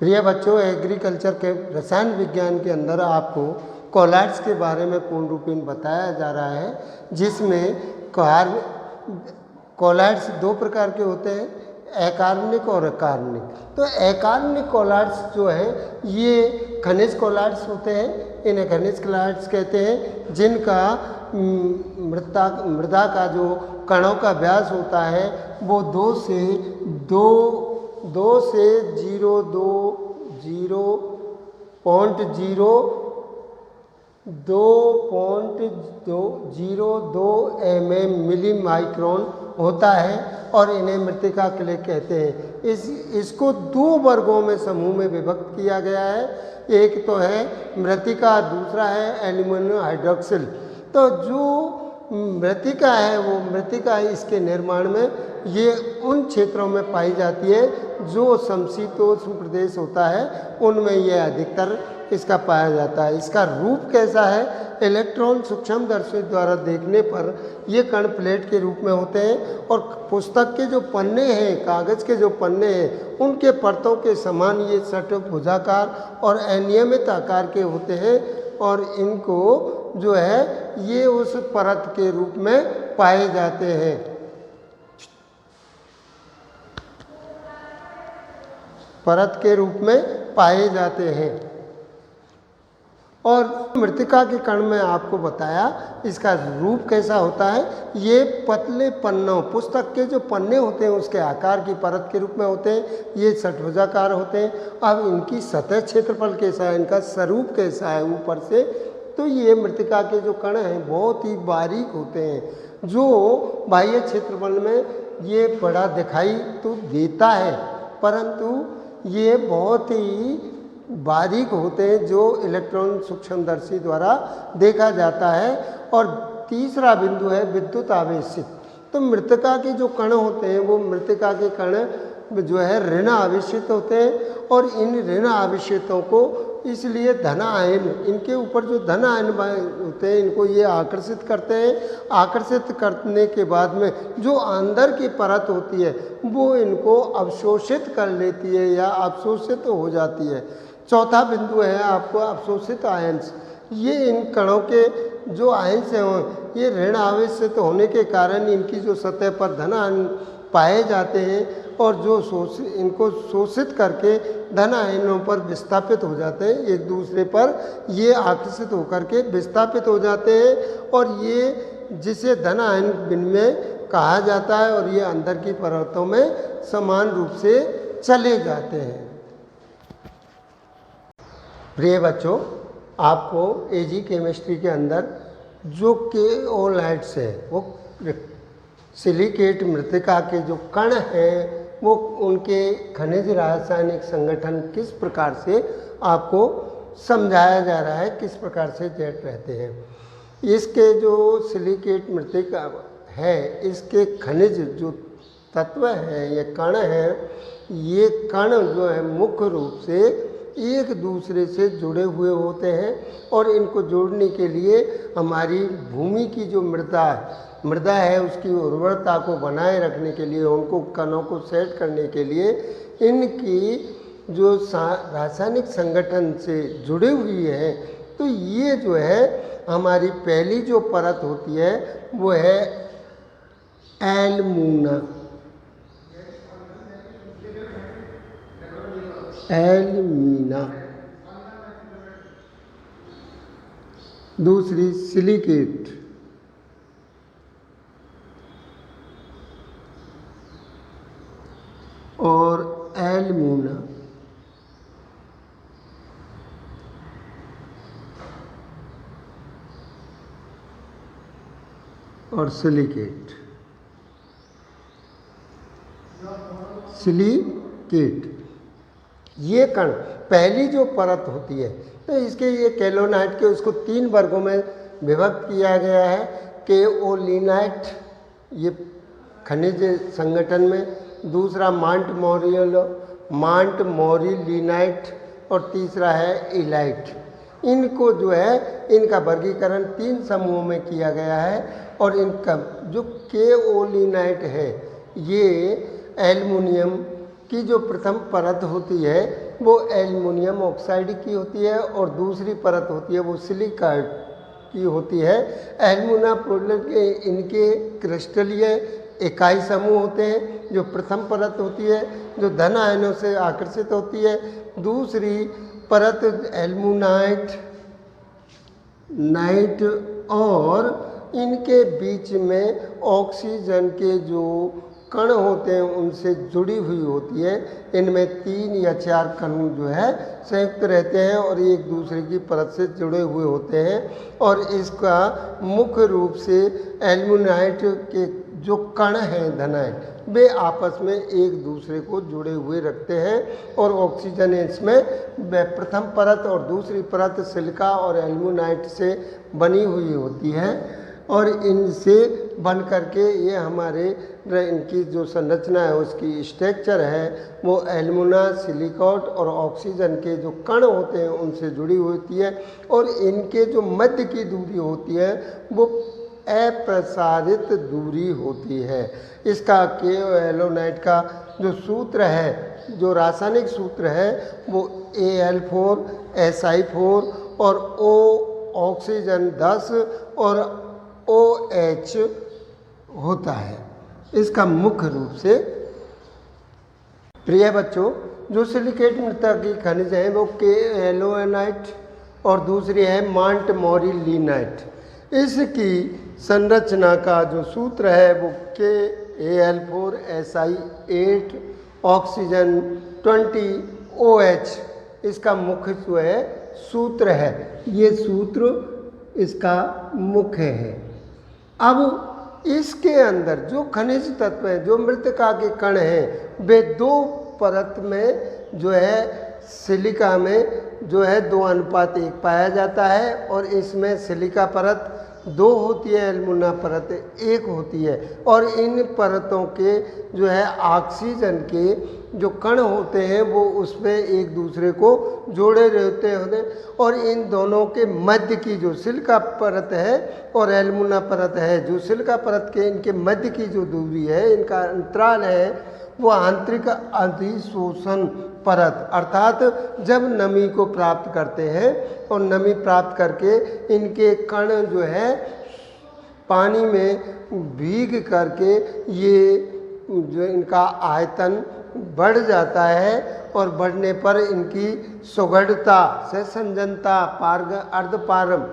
प्रिय बच्चों, एग्रीकल्चर के रसायन विज्ञान के अंदर आपको कॉलॉइड्स के बारे में पूर्ण रूपेण बताया जा रहा है, जिसमें कॉलॉइड्स दो प्रकार के होते हैं, अकार्बनिक और कार्बनिक। तो अकार्बनिक कॉलॉइड्स जो है ये खनिज कॉलॉइड्स होते हैं। इन्हें खनिज कॉलॉइड्स कहते हैं, जिनका मृदा का जो कणों का व्यास होता है वो 2 से 2.02 मिली माइक्रोन होता है और इन्हें मृत्तिका क्ले कहते हैं। इसको 2 वर्गों में समूह में विभक्त किया गया है। एक तो है मृत्तिका, दूसरा है एल्यूमिनियम हाइड्रोक्सिल। तो जो मृत्तिका है वो मृत्तिका इसके निर्माण में ये उन क्षेत्रों में पाई जाती है जो समशीतोष्ण प्रदेश होता है, उनमें ये अधिकतर इसका पाया जाता है। इसका रूप कैसा है? इलेक्ट्रॉन सूक्ष्मदर्शी द्वारा देखने पर ये कण प्लेट के रूप में होते हैं और पुस्तक के जो पन्ने हैं, कागज़ के जो पन्ने हैं, उनके परतों के समान ये षट्भुजाकार और अनियमित आकार के होते हैं और इनको जो है ये उस परत के रूप में पाए जाते हैं। परत के रूप में पाए जाते हैं। और मृत्तिका के कण में आपको बताया इसका रूप कैसा होता है। ये पतले पन्नों, पुस्तक के जो पन्ने होते हैं उसके आकार की परत के रूप में होते हैं। ये षट्भुजाकार होते हैं। अब इनकी सतह क्षेत्रफल कैसा है, इनका स्वरूप कैसा है ऊपर से, तो ये मृत्तिका के जो कण हैं बहुत ही बारीक होते हैं, जो बाह्य क्षेत्रफल में ये बड़ा दिखाई तो देता है, परंतु ये बहुत ही बारीक होते हैं जो इलेक्ट्रॉन सूक्ष्मदर्शी द्वारा देखा जाता है। और तीसरा बिंदु है विद्युत आवेशित। तो मृत्तिका के जो कण होते हैं वो मृत्तिका के कण जो है ऋण आवेशित होते हैं और इन ऋण आवेशितों को इसलिए धन आयन, इनके ऊपर जो धन आयन होते हैं इनको ये आकर्षित करते हैं। आकर्षित करने के बाद में जो अंदर की परत होती है वो इनको अवशोषित कर लेती है या अवशोषित हो जाती है। चौथा बिंदु है आपको अवशोषित आयन्स। ये इन कणों के जो आयन्स हैं ये ऋण आवेशित होने के कारण इनकी जो सतह पर धन आयन पाए जाते हैं और जो इनको शोषित करके धन आयनों पर विस्थापित हो जाते हैं, एक दूसरे पर ये आकर्षित होकर के विस्थापित हो जाते हैं और ये जिसे धन आयन विनिमय कहा जाता है और ये अंदर की परतों में समान रूप से चले जाते हैं। प्रिय बच्चों, आपको एजी केमिस्ट्री के अंदर जो केओलाइट्स है वो सिलिकेट मृत्तिका के जो कण हैं वो उनके खनिज रासायनिक संगठन किस प्रकार से आपको समझाया जा रहा है, किस प्रकार से जेट रहते हैं। इसके जो सिलिकेट मृत्तिका है इसके खनिज जो तत्व हैं, ये कण हैं, ये कण जो है मुख्य रूप से एक दूसरे से जुड़े हुए होते हैं और इनको जोड़ने के लिए हमारी भूमि की जो मृदा है उसकी उर्वरता को बनाए रखने के लिए, उनको कणों को सेट करने के लिए इनकी जो रासायनिक संगठन से जुड़ी हुई है। तो ये जो है हमारी पहली जो परत होती है वो है एल्यूमिना, दूसरी सिलिकेट और एल्यूमिना, और सिलिकेट। ये कण पहली जो परत होती है तो इसके ये केलोनाइट के उसको 3 वर्गों में विभक्त किया गया है। केओलिनाइट ये खनिज संगठन में, दूसरा मांटमोरिलिनाइट और तीसरा है इलाइट। इनको जो है इनका वर्गीकरण 3 समूहों में किया गया है और इनका जो केओलिनाइट है ये एल्युमिनियम की जो प्रथम परत होती है वो एल्युमिनियम ऑक्साइड की होती है और दूसरी परत होती है वो सिलिका की होती है। एल्युमिना प्रोडक्ट के इनके क्रिस्टलीय इकाई समूह होते हैं। जो प्रथम परत होती है जो धन आयनों से आकर्षित होती है, दूसरी परत एल्युमिनाइट नाइट और इनके बीच में ऑक्सीजन के जो कण होते हैं उनसे जुड़ी हुई होती है। इनमें 3 या 4 कण जो है संयुक्त रहते हैं और एक दूसरे की परत से जुड़े हुए होते हैं और इसका मुख्य रूप से एल्युमिनाइट के जो कण हैं धनायन वे आपस में एक दूसरे को जुड़े हुए रखते हैं और ऑक्सीजन इसमें प्रथम परत और दूसरी परत सिलिका और एल्युमिनाइट से बनी हुई होती है और इनसे बन करके ये हमारे इनकी जो संरचना है उसकी स्ट्रक्चर है वो एल्युमिना सिलिकॉट और ऑक्सीजन के जो कण होते हैं उनसे जुड़ी होती है और इनके जो मध्य की दूरी होती है वो अप्रसारित दूरी होती है। इसका केओएलोनाइट का जो सूत्र है, जो रासायनिक सूत्र है वो Al4Si4 और O ऑक्सीजन 10 और OH होता है। इसका मुख्य रूप से प्रिय बच्चों जो सिलिकेट मृदा की खनिज हैं वो केओएलोनाइट और दूसरी है मोंटमोरिलिनाइट। इसकी संरचना का जो सूत्र है वो Al4Si8 ऑक्सीजन 20 OH इसका मुख्य जो है सूत्र है। ये सूत्र इसका मुख्य है। अब इसके अंदर जो खनिज तत्व हैं, जो मृतिका के कण हैं, वे 2 परत में जो है सिलिका में जो है 2:1 पाया जाता है और इसमें सिलिका परत 2 होती है, एल्युमिना परत 1 होती है और इन परतों के जो है ऑक्सीजन के जो कण होते हैं वो उसमें एक दूसरे को जोड़े रहते हैं और इन दोनों के मध्य की जो सिलिका परत है और एल्युमिना परत है, जो सिलिका परत के इनके मध्य की जो दूरी है, इनका अंतराल है वो आंतरिक अधिशोषण परत, अर्थात जब नमी को प्राप्त करते हैं और नमी प्राप्त करके इनके कण जो है पानी में भीग करके ये जो इनका आयतन बढ़ जाता है और बढ़ने पर इनकी सुगढ़ता से संजनता अर्धपारम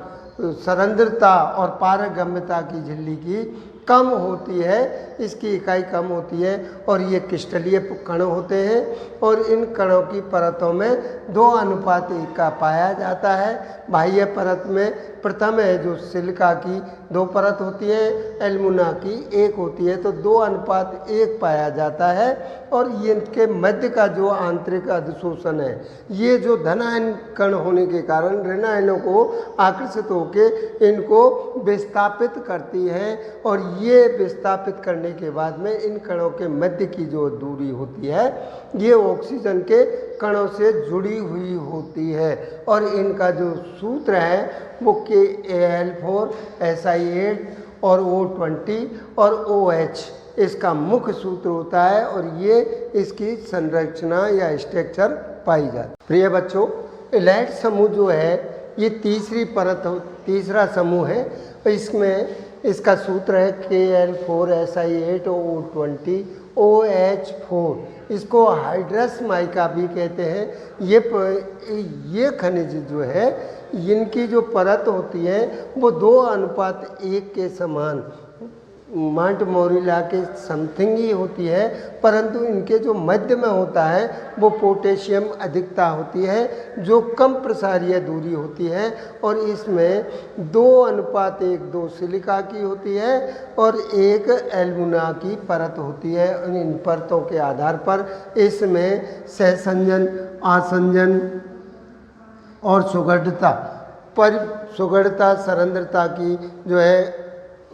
सरंध्रता और पारगम्यता की झिल्ली की कम होती है, इसकी इकाई कम होती है और ये क्रिस्टलीय कण होते हैं और इन कणों की परतों में 2:1 का पाया जाता है। बाह्य परत में प्रथम है जो सिलिका की 2 परत होती है, एल्युमिना की 1 होती है, तो 2:1 पाया जाता है और ये इनके मध्य का जो आंतरिक अधिशोषण है, ये जो धनायन कण होने के कारण ऋण आयनों को आकर्षित होकर इनको विस्थापित करती है और ये विस्थापित करने के बाद में इन कणों के मध्य की जो दूरी होती है ये ऑक्सीजन के कणों से जुड़ी हुई होती है और इनका जो सूत्र है वो Al4Si8 और O20 और OH इसका मुख्य सूत्र होता है और ये इसकी संरचना या स्ट्रक्चर पाई जाती है। प्रिय बच्चों, एलाइड समूह जो है ये तीसरा समूह है। इसमें इसका सूत्र है Kl4Si8 और O20 OH4। इसको हाइड्रस माइका भी कहते हैं। ये खनिज जो है इनकी जो परत होती है वो 2:1 के समान मोंटमोरिला के समथिंग ही होती है, परंतु इनके जो मध्य में होता है वो पोटेशियम अधिकता होती है जो कम प्रसारीय दूरी होती है और इसमें 2:1 सिलिका की होती है और 1 एल्युमिना की परत होती है। इन परतों के आधार पर इसमें सहसंजन, आसंजन और सुगढ़ता सरंध्रता की जो है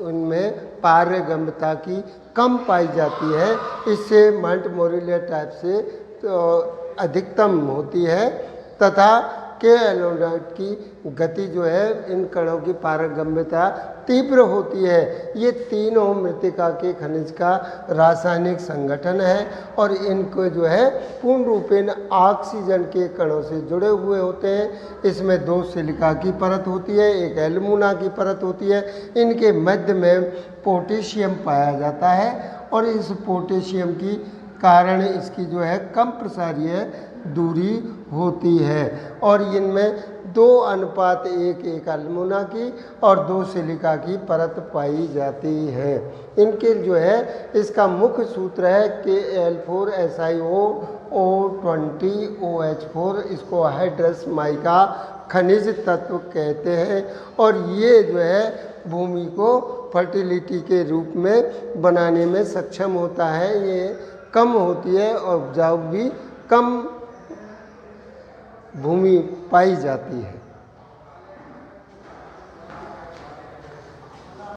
उनमें पारगम्यता की कम पाई जाती है। इससे मोंटमोरिला टाइप से तो अधिकतम होती है तथा के एल्डिहाइड की गति जो है इन कणों की पारगम्यता तीव्र होती है। ये तीनों मृतिका के खनिज का रासायनिक संगठन है और इनको जो है पूर्ण रूपेण ऑक्सीजन के कणों से जुड़े हुए होते हैं। इसमें 2 सिलिका की परत होती है, 1 एल्यूमिना की परत होती है। इनके मध्य में पोटेशियम पाया जाता है और इस पोटेशियम की कारण इसकी जो है कम प्रसारीय दूरी होती है और इनमें 2:1 एक एल्यूमिना की और 2 सिलिका की परत पाई जाती है। इनके जो है इसका मुख्य सूत्र है Kl4SiO O20OH4, इसको हाइड्रस माइका खनिज तत्व कहते हैं और ये जो है भूमि को फर्टिलिटी के रूप में बनाने में सक्षम होता है। ये कम होती है और उपजाऊ भी कम भूमि पाई जाती है।